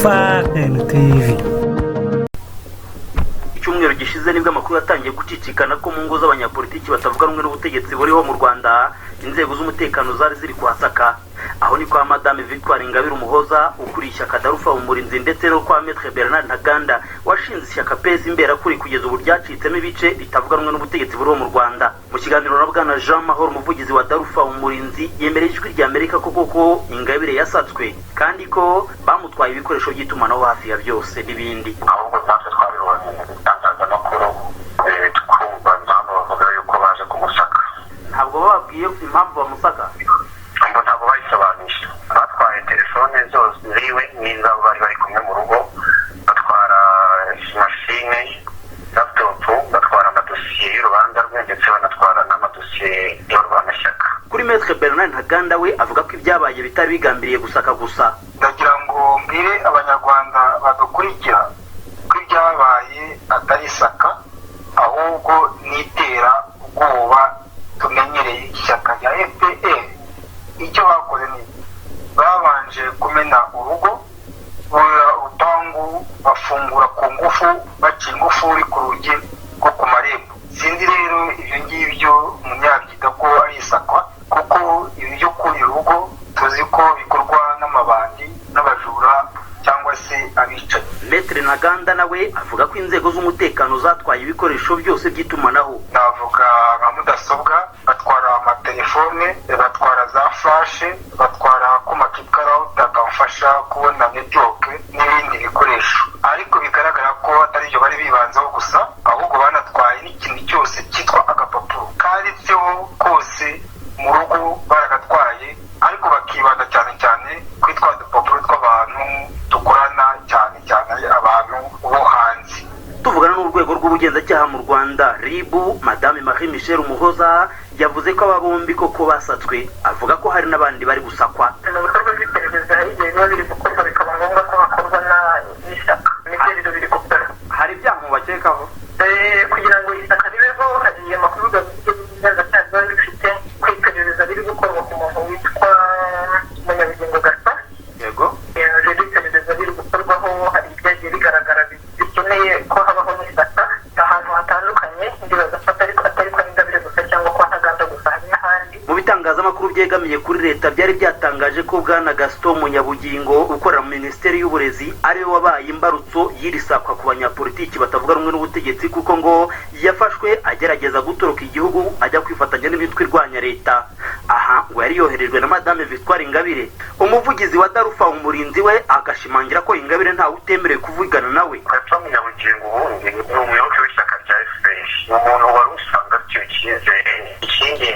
FPR. Icyumweru gishize nibwo amakuru yatangiye gucicikana ko mu ngo z'abanyapolitiki batavuga rumwe n'ubutegetsi buriho mu Rwanda inzego z'umutekano zari ziri kuhasaka. Aho ni kwa Madame Victoire Ingabire Umuhoza ukuriye ishyaka Darufa Umurinzi ndetse no kwa Maître Bernard Ntaganda washinze ishyaka PES imbera kuri kugeza ubu ryacitsemo ibice bitavuga rumwe n'ubutegetsi buriho mu Rwanda. Mu kiganiro na Bwana Jean Mahoro umuvugizi wa Darufa Umurinzi yemereye ijwi rya Amerika koko Ingabire yasatswe kandi ko bamutwaye ibikoresho by'itumanaho hafi ya byose n'ibindi. Ahubwo natwe twabibonye itangazamakuru tukumva impamvu bavuga yuko baje kumusaka. Ntabwo bababwiye impamvu bamusaka? Ntabwo bayisobanuye. Batwaye telefone zose ziwe n'izabo bari kumwe mu rugo, batwara mashine, laptop, batwara amadosiye y'urubanza rwe ndetse banatwara n'amadosiye y'urwanashyaka. Kuri Maître Bernard Ntaganda we avuga ko ibyabaye bitari bigambiriye gusaka gusa. Ndagira ngo mbire abanyarwanda badukurikira ko ibyabaye atari isaka ahubwo nitera ubwoba tumenyereye ishyaka rya FPR. Icyo bakoze ni babanje kumena urugo, urupangu bafungura ku ngufu, baca ingufuri ku rugi rwo ku marembo. Sinzi rero ibyo ngibyo umunyabyita ko ari isakwa, kuko ibyo kuri urugo tuzi ko bikorwa n'amabandi n'abajura cyangwa se abicaye. Maître Ntaganda nawe avuga ko inzego z'umutekano zatwaye ibikoresho byose by'itumanaho. Navuga nka mudasobwa, batwara amatelefone, batwara za flash, batwara kuma kikaraho takamfasha kubona network n'ibindi bikoresho. Ariko bigaragara ko atari byo bari bibanzaho gusa, ahubwo banatwaye n'ikintu cyose cyitwa agapapuro kanditseho kose mu rugo baragatwaye, ariko bakibanda cyane cyane kwitwa udupapuro tw'abantu dukorana cyane abantu bo hanze. Tuvugana n'urwego rw'ubugenzacyaha mu Rwanda RIB, Madame Marie Michel Umuhoza yavuze ko aba bombi koko basatswe, avuga ko hari n'abandi bari gusakwa. Mu bikorwa by'iperereza hari igihe biba biri gukorwa bikaba ngombwa ko hakorwa n'ishyaka n'ibyerezo biri gukora. Hari ibyaha mubakekaho? Kugira ngo ishyaka ribeho hari amakuru y'ubugenzacyaha biba bifite ku iperereza biri gukorwa ku muntu witwa Munyabugingo Gasa. Yego. Rero iperereza biri gukorwaho hari ibyagiye bigaragara bikeneye ko habaho n'ishyaka ahantu hatandukanye, ndibaza ko atari kwa Ingabire gusa cyangwa kwa Ntaganda gusa, hari n'ahandi. Mu bitangazamakuru byegamiye kuri leta byari byatangaje ko Bwana Gaston Munyabugingo ukorera mu Minisiteri y'Uburezi ariwe wabaye imbarutso y'iri sakwa ku banyapolitiki batavuga rumwe n'ubutegetsi, kuko ngo yafashwe agerageza gutoroka igihugu ajya kwifatanya n'imitwe irwanya leta. Aha ngo yari yoherejwe na Madame Victoire Ingabire. Umuvugizi wa Darufa Umurinzi we agashimangira ko Ingabire ntawe utemerewe kuvugana nawe. Gaston Munyabugingo ubundi ni umuyoboke w'ishyaka rya FPR, ni umuntu wari usanga icyo cyizere ikindi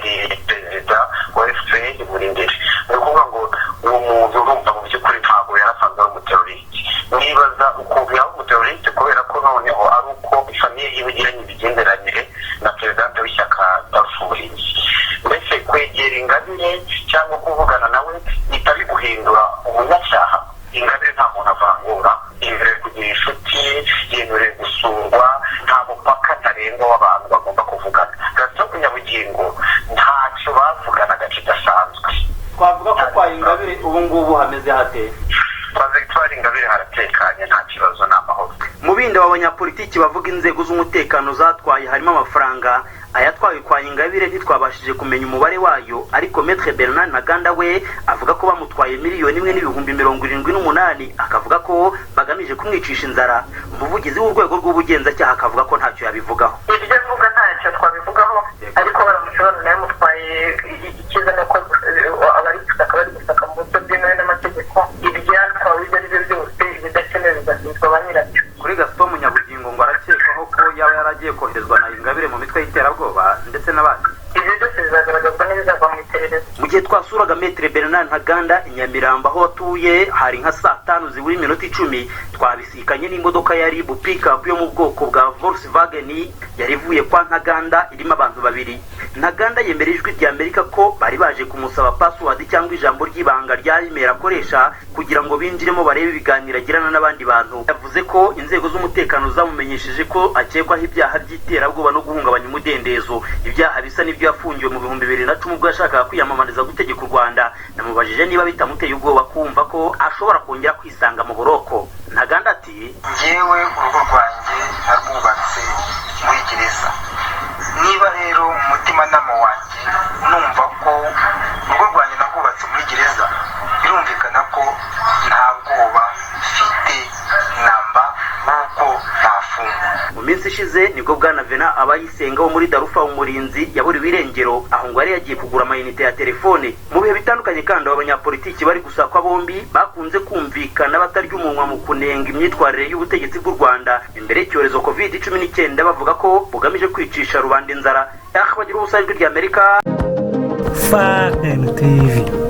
perezida wa FPR buri mbere. Ni ukuvuga ngo uwo muntu urumva mu by'ukuri ntabwo yarasanzwe ari umuteroriste. Nibaza ukuntu yaba umuteroriste kubera ko noneho ari uko ifamiye yiwe igiranye ibigenderanire na perezida w'ishyaka Darufa Umurinzi. Mbese kwegera Ingabire cyangwa kuvugana nawe bitari guhindura umunyacyaha. Ingabire nta muntu avangura, yemerewe kugira inshuti, yemerewe gusurwa, nta mupaka ntarengwa w'abantu bagomba kuvugana. Gaston Munyabugingo ntacyo bavuganaga kidasanzwe. Twavuga ko kwa Ingabire ubu ngubu hameze hate? Kwa Victoire Ingabire haratekanye, nta kibazo, ni amahoro. Mu bindi abanyapolitiki bavuga inzego z'umutekano zatwaye harimo amafaranga. Ayatwaye kwa Ingabire ntitwabashije kumenya umubare wayo, ariko Maître Bernard Ntaganda we avuga ko bamutwaye miliyoni 1,78, akavuga ko bagamije kumwicisha inzara. Umuvugizi w'urwego rw'ubugenzacyaha akavuga ko ntacyo yabivugaho. Ibyo avuga ntacyo twabivugaho, ariko baramusobanurira yamutwaye ikiza nuko abari gusaka mu buryo bwemewe n'amategeko. Ibyatwawe ibyo ari byo byose ibidakenewe bigasubizwa ba nyirabyo. Kuri Gaston Munyabugingo ngo arakekwaho ko yaba yaragiye koherezwa na Ingabire mu mitwe y'iterabwoba ndetse n'abandi. Ibyo byose bizagaragazwa n'ibizava mu iperereza. Mu gihe twasuraga Maître Bernard Ntaganda i Nyamirambo aho atuye hari nka saa 5 zibura iminota 10, twabisikanye n'imodoka ya RIB pick-up yo mu bwoko bwa Volkswagen yari ivuye kwa Ntaganda irimo abantu babiri. Ntaganda yemereye ijwi rya Amerika ko bari baje kumusaba password cyangwa ijambo ry'ibanga rya email akoresha kugira ngo binjiremo barebe ibiganiro agirana n'abandi bantu. Yavuze ko inzego z'umutekano zamumenyesheje ko akekwaho ibyaha by'iterabwoba no guhungabanya umudendezo, ibyaha bisa n'ibyo yafungiwe mu 2010 ubwo yashakaga kwiyamamariza gutegeka u Rwanda. Namubajije niba bitamuteye ubwoba kumva ko ashobora kongera kwisanga mu buroko. ati njyewe urugo rwanjye narwubatse muri gereza. Niba rero umutimanama wanjye numva ko urugo rwanjye narwubatse muri gereza, birumvikana ko nta bwoba mfite namba nk'uko ntafungwa. mu minsi ishize nibwo bwana Vena Abayisenga wo muri Darufa umurinzi yaburiwe irengero, aho ngo yari yagiye kugura amayinite ya telefone. mu bihe bitandukanye kandi abanyapolitiki bari gusakwa bombi bakunze kumvikana batarya umunwa mu kunenga imyitwarire y'ubutegetsi bw'u Rwanda imbere y'icyorezo COVID-19, bavuga ko bugamije kwicisha rubanda inzara. Bagira ubusajwi ry'Amerika. FPR TV.